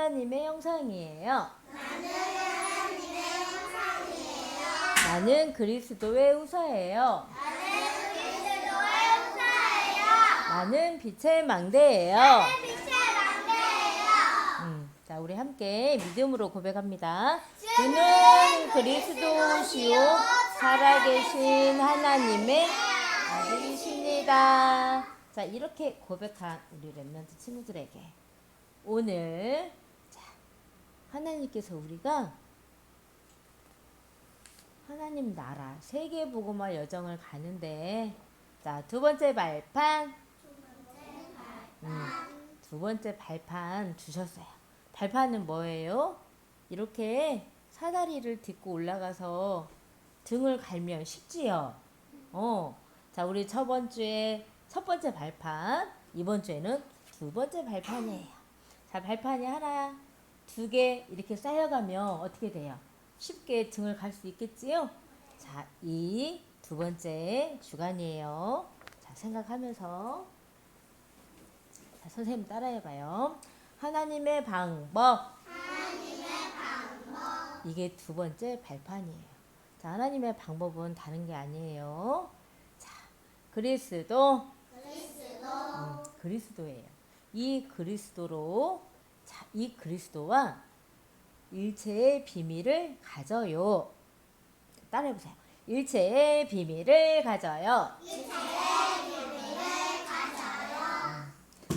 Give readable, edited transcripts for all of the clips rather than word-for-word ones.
하나님의 형상이에요. 나는 하나님의 형상이에요. 나는 그리스도의 후사예요. 나는 그리스도의 후사예요. 나는 빛의 망대예요. 나는 빛의 망대예요. 자, 우리 함께 믿음으로 고백합니다. 주는 그리스도시요 살아계신 하나님의 아들이십니다. 자, 이렇게 고백한 우리 렘넌트 친구들에게 오늘 자, 하나님께서 우리가 하나님 나라 세계복음화 여정을 가는데 자, 두 번째 발판 두 번째 발판 주셨어요. 발판은 뭐예요? 이렇게 사다리를 딛고 올라가서 등을 갈면 쉽지요. 자, 우리 저번 주에 첫 번째 발판, 이번 주에는 두 번째 발판이에요. 자, 발판이 하나, 두 개 이렇게 쌓여가면 어떻게 돼요? 쉽게 등을 갈 수 있겠지요? 자, 이 두 번째 주간이에요. 자, 생각하면서 자, 선생님 따라해봐요. 하나님의 방법. 이게 두 번째 발판이에요. 자, 하나님의 방법은 다른 게 아니에요. 자, 그리스도예요. 이 그리스도로, 자, 이 그리스도와 일체의 비밀을 가져요. 따라해보세요. 일체의 비밀을 가져요.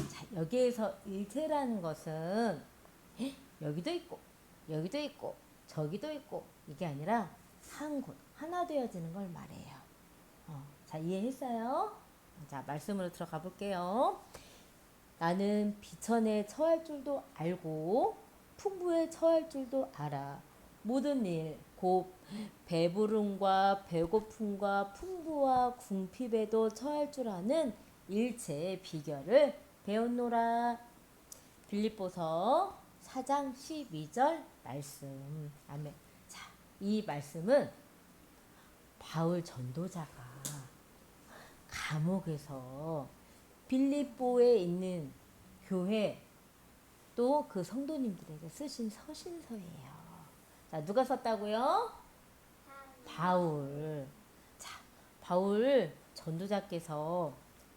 자, 여기에서 일체라는 것은 여기도 있고 여기도 있고 저기도 있고 이게 아니라 한 곳 하나 되어지는 걸 말해요. 자, 이해했어요? 자, 말씀으로 들어가 볼게요. 나는 비천에 처할 줄도 알고 풍부에 처할 줄도 알아. 모든 일, 곧 배부름과 배고픔과 풍부와 궁핍에도 처할 줄 아는 일체의 비결을 배웠노라. 빌립보서 4장 12절 말씀. 아멘. 자, 이 말씀은 바울 전도자가 감옥에서 빌립보에 있는 교회 또 그 성도님들에게 쓰신 서신서예요. 자, 누가 썼다고요? 바울. 자, 바울 전도자께서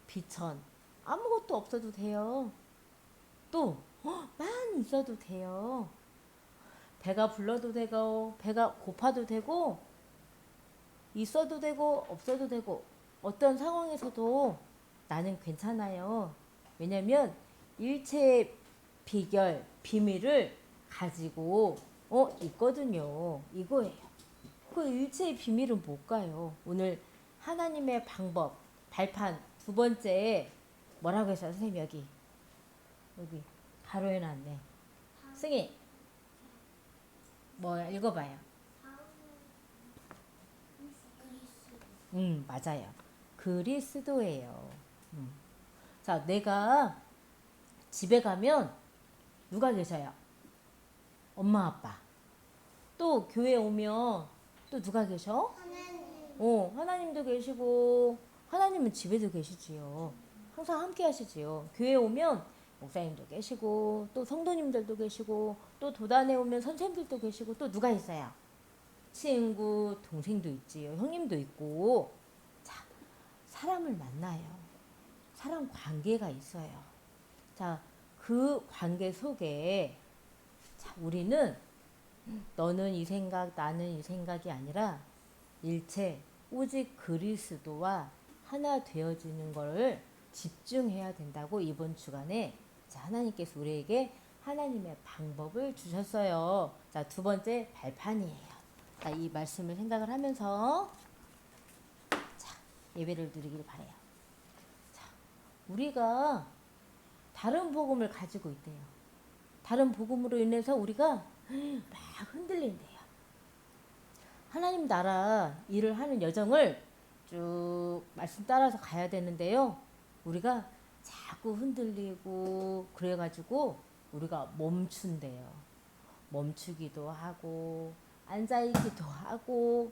비천 아무것도 없어도 돼요. 또 많이 있어도 돼요. 배가 불러도 되고 배가 고파도 되고 있어도 되고 없어도 되고 어떤 상황에서도 나는 괜찮아요. 왜냐면 일체의 비결, 비밀을 가지고 있거든요. 이거예요. 그 일체의 비밀은 뭘까요? 오늘 하나님의 방법, 발판 두 번째 뭐라고 했어요? 선생님 여기 가로해 놨네. 승희 뭐야? 읽어봐요. 맞아요. 그리스도예요. 자, 내가 집에 가면 누가 계셔요? 엄마, 아빠. 또 교회 오면 또 누가 계셔? 하나님도 계시고 하나님은 집에도 계시지요. 항상 함께 하시지요. 교회 오면 목사님도 계시고 또 성도님들도 계시고 또 도단에 오면 선생님들도 계시고 또 누가 있어요? 친구, 동생도 있지요. 형님도 있고. 자, 사람을 만나요. 사람 관계가 있어요. 자, 그 관계 속에 자, 우리는 너는 이 생각, 나는 이 생각이 아니라 일체 오직 그리스도와 하나 되어지는 것을 집중해야 된다고 이번 주간에 자, 하나님께서 우리에게 하나님의 방법을 주셨어요. 자, 두 번째 발판이에요. 자, 이 말씀을 생각을 하면서 자, 예배를 드리길 바래요. 자, 우리가 다른 복음을 가지고 있대요. 다른 복음으로 인해서 우리가 막 흔들린대요. 하나님 나라 일을 하는 여정을 쭉 말씀 따라서 가야 되는데요. 우리가 자꾸 흔들리고 그래가지고 우리가 멈춘대요. 멈추기도 하고 앉아있기도 하고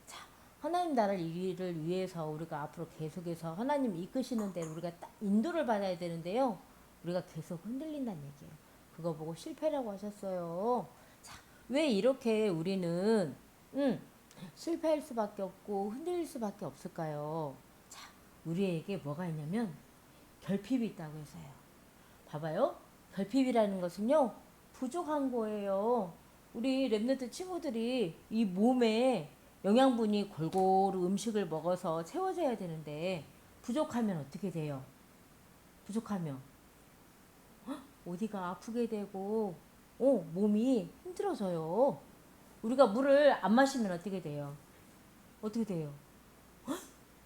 자, 하나님 나라 일을 위해서 우리가 앞으로 계속해서 하나님 이끄시는 대로 우리가 딱 인도를 받아야 되는데요. 우리가 계속 흔들린다는 얘기예요. 그거 보고 실패라고 하셨어요. 자, 왜 이렇게 우리는 실패할 수밖에 없고 흔들릴 수밖에 없을까요? 자, 우리에게 뭐가 있냐면 결핍이 있다고 해서요. 봐봐요. 결핍이라는 것은요, 부족한 거예요. 우리 랩런트 친구들이 이 몸에 영양분이 골고루 음식을 먹어서 채워져야 되는데 부족하면 어떻게 돼요? 부족하면 어디가 아프게 되고 몸이 힘들어져요. 우리가 물을 안 마시면 어떻게 돼요? 어떻게 돼요?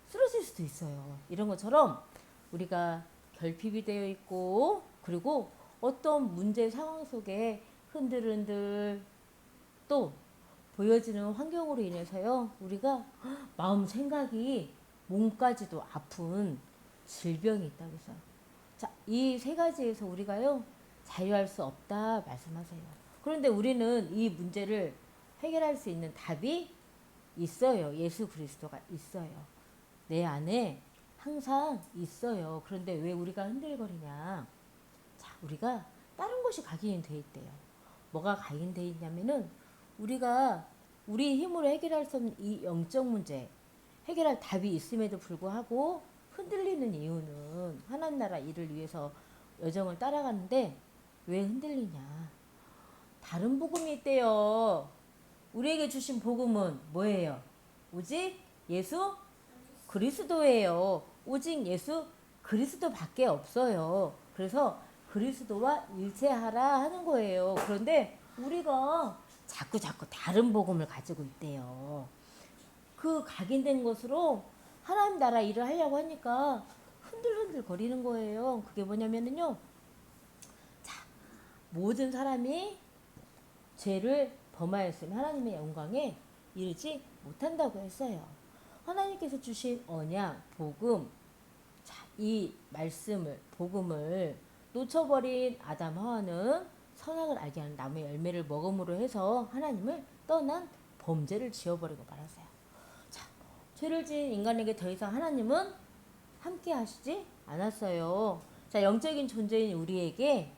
쓰러질 수도 있어요. 이런 것처럼 우리가 결핍이 되어 있고 그리고 어떤 문제 상황 속에 흔들흔들 또 보여지는 환경으로 인해서요. 우리가 마음 생각이 몸까지도 아픈 질병이 있다고 해서 자, 이 세 가지에서 우리가요. 자유할 수 없다 말씀하세요. 그런데 우리는 이 문제를 해결할 수 있는 답이 있어요. 예수 그리스도가 있어요. 내 안에 항상 있어요. 그런데 왜 우리가 흔들거리냐? 자, 우리가 다른 것이 각인이 돼 있대요. 뭐가 각인돼 있냐면은 우리가 우리 힘으로 해결할 수 없는 이 영적 문제, 해결할 답이 있음에도 불구하고 흔들리는 이유는 하나님 나라 일을 위해서 여정을 따라가는데 왜 흔들리냐? 다른 복음이 있대요. 우리에게 주신 복음은 뭐예요? 오직 예수 그리스도예요. 오직 예수 그리스도밖에 없어요. 그래서 그리스도와 일체하라 하는 거예요. 그런데 우리가 자꾸 다른 복음을 가지고 있대요. 그 각인된 것으로 하나님 나라 일을 하려고 하니까 흔들흔들 거리는 거예요. 그게 뭐냐면요. 자, 모든 사람이 죄를 범하였으면 하나님의 영광에 이르지 못한다고 했어요. 하나님께서 주신 언약, 복음, 자, 이 말씀을, 복음을 놓쳐버린 아담 하와는 선악을 알게 하는 나무의 열매를 먹음으로 해서 하나님을 떠난 범죄를 지어버리고 말았어요. 자, 죄를 지은 인간에게 더 이상 하나님은 함께 하시지 않았어요. 자, 영적인 존재인 우리에게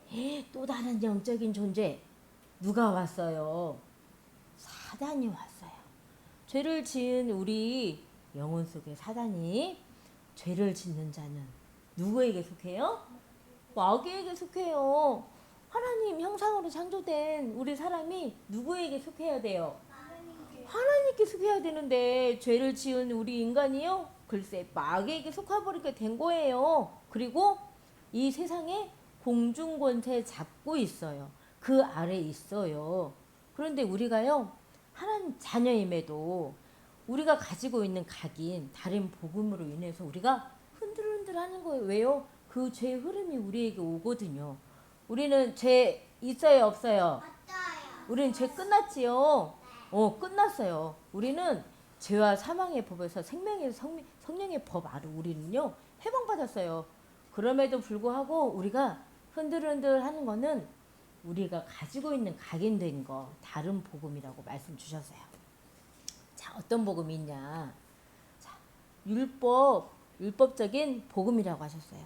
또 다른 영적인 존재, 누가 왔어요? 사단이 왔어요. 죄를 지은 우리 영혼 속에 사단이 죄를 짓는 자는 누구에게 속해요? 마귀에게 속해요. 하나님 형상으로 창조된 우리 사람이 누구에게 속해야 돼요? 하나님께 속해야 되는데 죄를 지은 우리 인간이요? 글쎄 마귀에게 속아버리게 된 거예요. 그리고 이 세상에 공중권세 잡고 있어요. 그 아래 있어요. 그런데 우리가요. 하나님 자녀임에도 우리가 가지고 있는 각인 다른 복음으로 인해서 우리가 흔들흔들 하는 거예요. 왜요? 그 죄의 흐름이 우리에게 오거든요. 우리는 죄 있어요, 없어요? 우리는 죄 끝났지요. 끝났어요. 우리는 죄와 사망의 법에서 생명의 성령의 법 아래 우리는요 해방받았어요. 그럼에도 불구하고 우리가 흔들흔들 하는 거는 우리가 가지고 있는 각인된 거 다른 복음이라고 말씀 주셨어요. 자, 어떤 복음이 있냐? 자, 율법적인 복음이라고 하셨어요.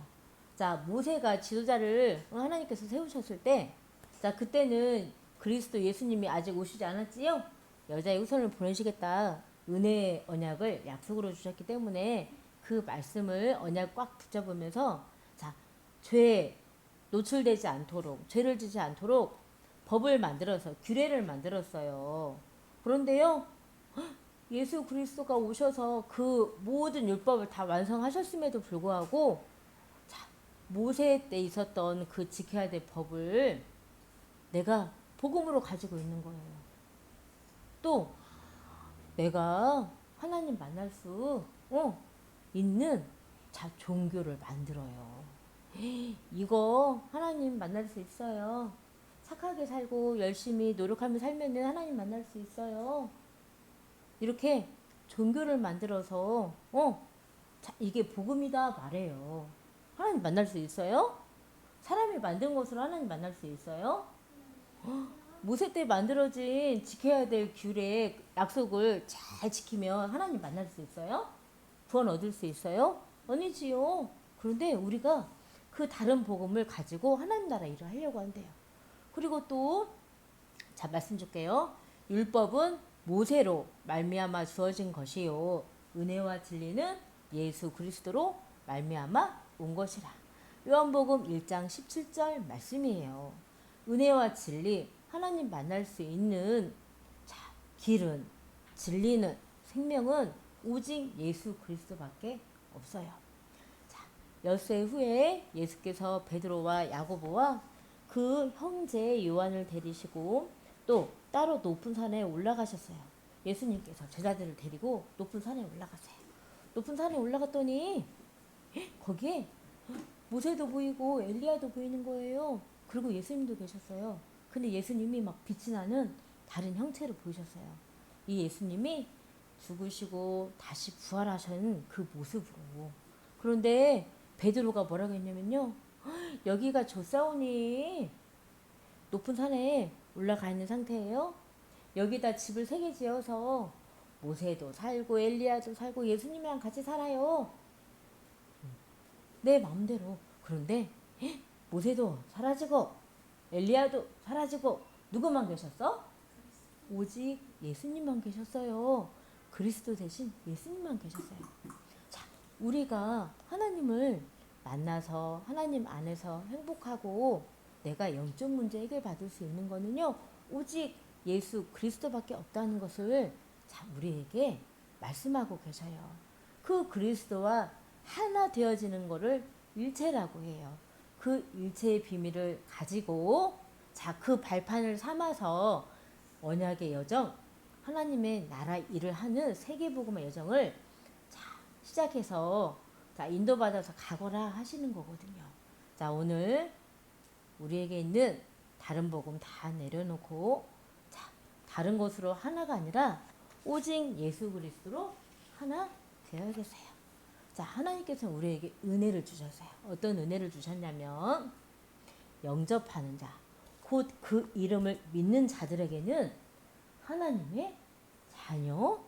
자, 모세가 지도자를 하나님께서 세우셨을 때, 자, 그때는 그리스도 예수님이 아직 오시지 않았지요? 여자의 후손을 보내시겠다. 은혜의 언약을 약속으로 주셨기 때문에 그 말씀을 언약 꽉 붙잡으면서 자, 죄에 노출되지 않도록, 죄를 지지 않도록 법을 만들어서 규례를 만들었어요. 그런데요. 예수 그리스도가 오셔서 그 모든 율법을 다 완성하셨음에도 불구하고 자, 모세 때 있었던 그 지켜야 될 법을 내가 복음으로 가지고 있는 거예요. 또 내가 하나님 만날 수 있는 자 종교를 만들어요. 이거 하나님 만날 수 있어요. 착하게 살고 열심히 노력하며 살면 하나님 만날 수 있어요. 이렇게 종교를 만들어서 자, 이게 복음이다 말해요. 하나님 만날 수 있어요? 사람이 만든 것으로 하나님 만날 수 있어요? 모세 때 만들어진 지켜야 될 규례 약속을 잘 지키면 하나님 만날 수 있어요? 구원 얻을 수 있어요? 아니지요. 그런데 우리가 그 다른 복음을 가지고 하나님 나라 일을 하려고 한대요. 그리고 또 자, 말씀 줄게요. 율법은 모세로 말미암아 주어진 것이요 은혜와 진리는 예수 그리스도로 말미암아 온 것이라. 요한복음 1장 17절 말씀이에요. 은혜와 진리, 하나님 만날 수 있는 자, 길은, 진리는, 생명은 오직 예수 그리스도밖에 없어요. 자, 엿새 후에 예수께서 베드로와 야고보와 그 형제 요한을 데리시고 또 따로 높은 산에 올라가셨어요. 예수님께서 제자들을 데리고 높은 산에 올라가세요. 높은 산에 올라갔더니 거기에 모세도 보이고 엘리야도 보이는 거예요. 그리고 예수님도 계셨어요. 근데 예수님이 막 빛이 나는 다른 형체로 보이셨어요. 이 예수님이 죽으시고 다시 부활하신 그 모습으로. 그런데 베드로가 뭐라고 했냐면요. 여기가 조사오니 높은 산에 올라가 있는 상태예요. 여기다 집을 3개 지어서 모세도 살고 엘리야도 살고 예수님이랑 같이 살아요. 내 마음대로. 그런데 모세도 사라지고 엘리야도 사라지고 누구만 계셨어? 오직 예수님만 계셨어요. 그리스도 대신 예수님만 계셨어요. 자, 우리가 하나님을 만나서 하나님 안에서 행복하고 내가 영적 문제 해결받을 수 있는 거는요. 오직 예수 그리스도밖에 없다는 것을 자, 우리에게 말씀하고 계셔요. 그 그리스도와 하나 되어지는 것을 일체라고 해요. 그 일체의 비밀을 가지고 자, 그 발판을 삼아서 언약의 여정, 하나님의 나라 일을 하는 세계복음의 여정을 자, 시작해서 자, 인도받아서 가거라 하시는 거거든요. 자, 오늘 우리에게 있는 다른 복음 다 내려놓고 자, 다른 것으로 하나가 아니라 오직 예수 그리스도로 하나 되어야겠어요. 자, 하나님께서 우리에게 은혜를 주셨어요. 어떤 은혜를 주셨냐면 영접하는 자, 곧 그 이름을 믿는 자들에게는 하나님의 자녀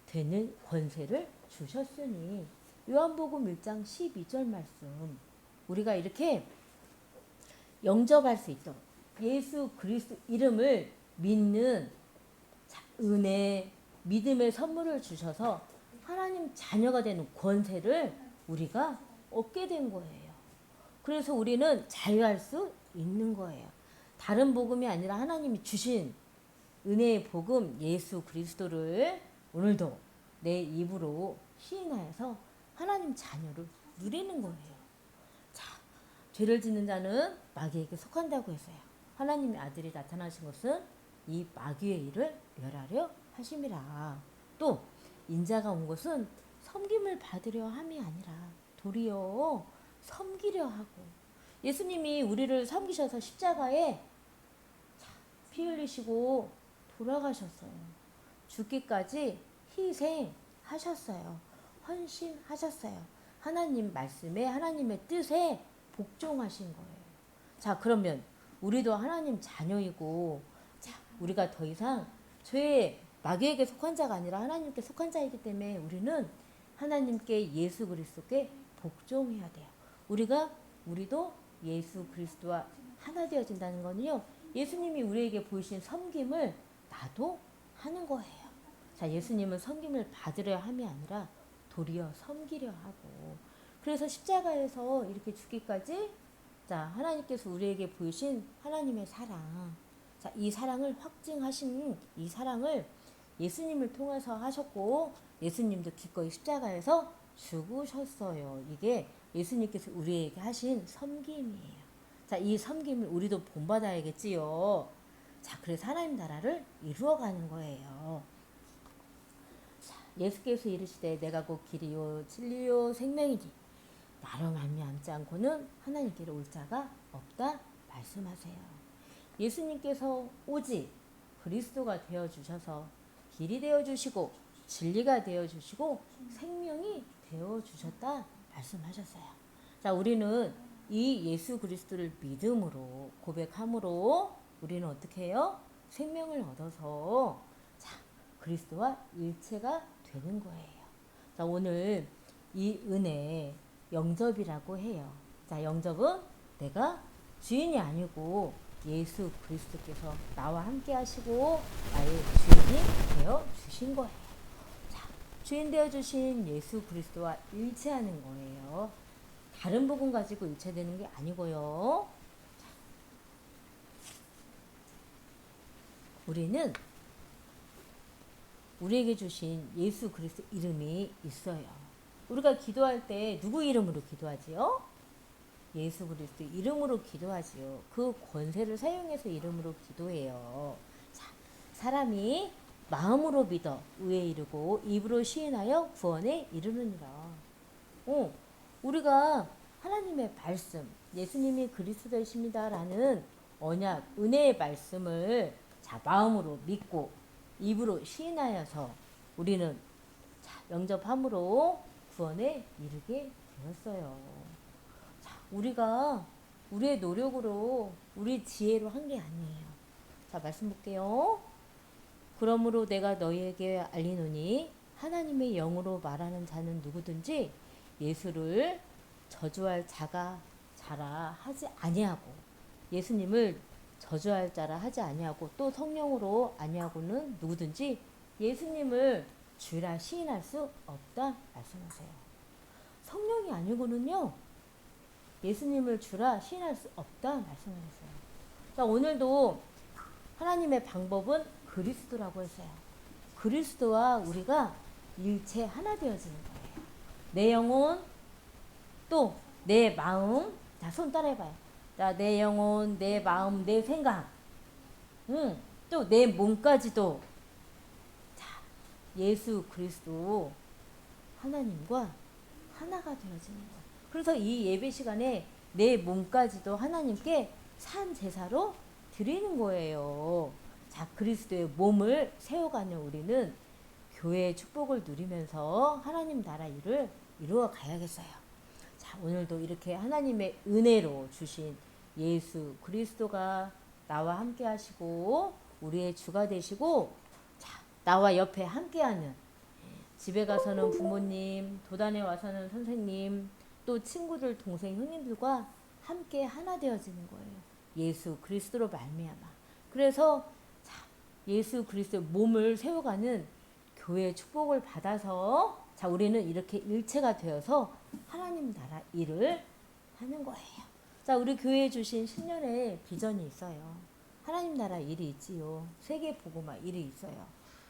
되는 권세를 주셨으니. 요한복음 1장 12절 말씀. 우리가 이렇게 영접할 수 있도록 예수 그리스도 이름을 믿는 은혜, 믿음의 선물을 주셔서 하나님 자녀가 되는 권세를 우리가 얻게 된 거예요. 그래서 우리는 자유할 수 있는 거예요. 다른 복음이 아니라 하나님이 주신 은혜의 복음 예수 그리스도를 오늘도 내 입으로 시인하여서 하나님 자녀를 누리는 거예요. 자, 죄를 짓는 자는 마귀에게 속한다고 했어요. 하나님의 아들이 나타나신 것은 이 마귀의 일을 멸하려 하심이라. 또 인자가 온 것은 섬김을 받으려 함이 아니라 도리어 섬기려 하고. 예수님이 우리를 섬기셔서 십자가에 피 흘리시고 돌아가셨어요. 죽기까지 희생하셨어요. 헌신하셨어요. 하나님 말씀에 하나님의 뜻에 복종하신 거예요. 자, 그러면 우리도 하나님 자녀이고 자, 우리가 더 이상 죄의 마귀에게 속한 자가 아니라 하나님께 속한 자이기 때문에 우리는 하나님께 예수 그리스도께 복종해야 돼요. 우리도 예수 그리스도와 하나 되어진다는 거는요. 예수님이 우리에게 보이신 섬김을 나도 하는 거예요. 자, 예수님은 섬김을 받으려 함이 아니라 도리어 섬기려 하고. 그래서 십자가에서 이렇게 죽기까지 자, 하나님께서 우리에게 보이신 하나님의 사랑. 자, 이 사랑을 확증하신 이 사랑을 예수님을 통해서 하셨고 예수님도 기꺼이 십자가에서 죽으셨어요. 이게 예수님께서 우리에게 하신 섬김이에요. 자, 이 섬김을 우리도 본받아야겠지요. 자, 그래서 하나님 나라를 이루어가는 거예요. 자, 예수께서 이르시되 내가 곧 길이요 진리요 생명이니 나로 말미암지 않고는 하나님께로 올 자가 없다 말씀하세요. 예수님께서 오직 그리스도가 되어주셔서 길이 되어주시고 진리가 되어주시고 생명이 되어주셨다 말씀하셨어요. 자, 우리는 이 예수 그리스도를 믿음으로 고백함으로 우리는 어떻게 해요? 생명을 얻어서 자, 그리스도와 일체가 되는 거예요. 자, 오늘 이 은혜 영접이라고 해요. 자, 영접은 내가 주인이 아니고 예수 그리스도께서 나와 함께 하시고 나의 주인이 되어 주신 거예요. 자, 주인 되어 주신 예수 그리스도와 일체하는 거예요. 다른 복음 가지고 일체되는 게 아니고요. 자, 우리는 우리에게 주신 예수 그리스도 이름이 있어요. 우리가 기도할 때 누구 이름으로 기도하지요? 예수 그리스도 이름으로 기도하지요. 그 권세를 사용해서 이름으로 기도해요. 자, 사람이 마음으로 믿어 의에 이르고 입으로 시인하여 구원에 이르느니라. 우리가 하나님의 말씀, 예수님이 그리스도이십니다라는 언약, 은혜의 말씀을 자, 마음으로 믿고 입으로 시인하여서 우리는 자, 영접함으로 구원에 이르게 되었어요. 자, 우리가 우리의 노력으로 우리 지혜로 한 게 아니에요. 자, 말씀 볼게요. 그러므로 내가 너희에게 알리노니 하나님의 영으로 말하는 자는 누구든지 예수를 저주할 자가 자라 하지 아니하고 예수님을 저주할 자라 하지 아니하고 또 성령으로 아니하고는 누구든지 예수님을 주라 시인할 수 없다 말씀하세요. 성령이 아니고는요 예수님을 주라 시인할 수 없다 말씀하셨어요. 자, 오늘도 하나님의 방법은 그리스도라고 했어요. 그리스도와 우리가 일체 하나 되어지는 거예요. 내 영혼 또 내 마음, 자, 손 따라해봐요. 자, 내 영혼, 내 마음, 내 생각, 또 내 몸까지도 자, 예수 그리스도 하나님과 하나가 되어지는 거예요. 그래서 이 예배 시간에 내 몸까지도 하나님께 산 제사로 드리는 거예요. 자, 그리스도의 몸을 세워가는 우리는 교회의 축복을 누리면서 하나님 나라 일을 이루어 가야겠어요. 자, 오늘도 이렇게 하나님의 은혜로 주신 예수 그리스도가 나와 함께 하시고 우리의 주가 되시고 자, 나와 옆에 함께하는 집에 가서는 부모님, 도단에 와서는 선생님, 또 친구들, 동생, 형님들과 함께 하나 되어지는 거예요. 예수 그리스도로 말미암아. 그래서 자, 예수 그리스도의 몸을 세워가는 교회의 축복을 받아서 자, 우리는 이렇게 일체가 되어서 하나님 나라 일을 하는 거예요. 자, 우리 교회에 주신 10년의 비전이 있어요. 하나님 나라 일이 있지요. 세계 복음화 일이 있어요.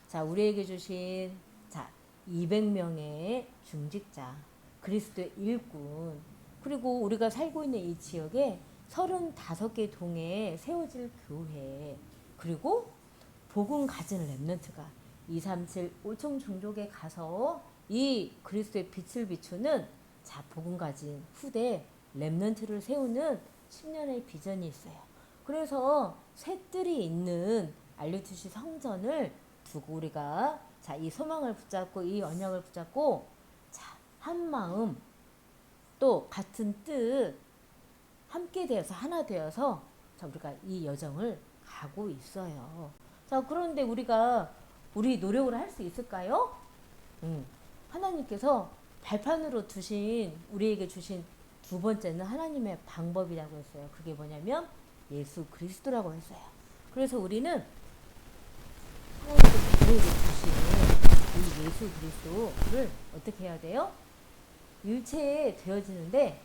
자, 우리에게 주신 자, 200명의 중직자, 그리스도의 일꾼, 그리고 우리가 살고 있는 이 지역에 35개 동에 세워질 교회, 그리고 복음 가진 렘넌트가 237 5총 종족에 가서 이 그리스도의 빛을 비추는 자, 복음 가진 후대 렘넌트를 세우는 10년의 비전이 있어요. 그래서 셋들이 있는 알류투시 성전을 두고 우리가 자, 이 소망을 붙잡고 이 언약을 붙잡고 자, 한 마음 또 같은 뜻 함께 되어서 하나 되어서 자, 우리가 이 여정을 가고 있어요. 자, 그런데 우리 노력을 할 수 있을까요? 하나님께서 발판으로 우리에게 주신 두 번째는 하나님의 방법이라고 했어요. 그게 뭐냐면 예수 그리스도라고 했어요. 그래서 우리는 하나님께서 우리에게 주신 이 예수 그리스도를 어떻게 해야 돼요? 일체에 되어지는데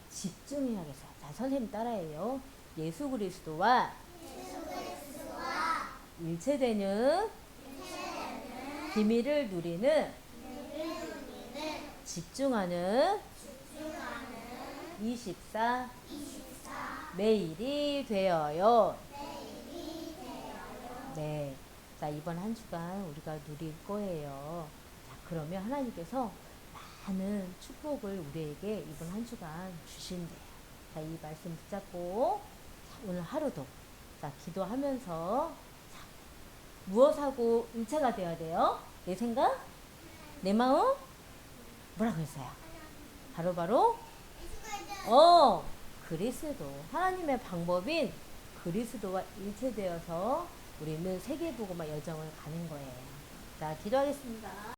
집중해야겠어요. 자, 선생님 따라해요. 예수 그리스도와 일체되는 비밀을 누리는 집중하는 24 매일이 되어요. 네. 자, 이번 한 주간 우리가 누릴 거예요. 자, 그러면 하나님께서 많은 축복을 우리에게 이번 한 주간 주신대요. 자, 이 말씀 붙잡고 자, 오늘 하루도 자, 기도하면서 자, 무엇하고 일체가 되어야 돼요? 내 생각? 내 마음? 뭐라고 했어요? 바로 그리스도. 하나님의 방법인 그리스도와 일체되어서 우리는 세계복음화 여정을 가는 거예요. 자, 기도하겠습니다.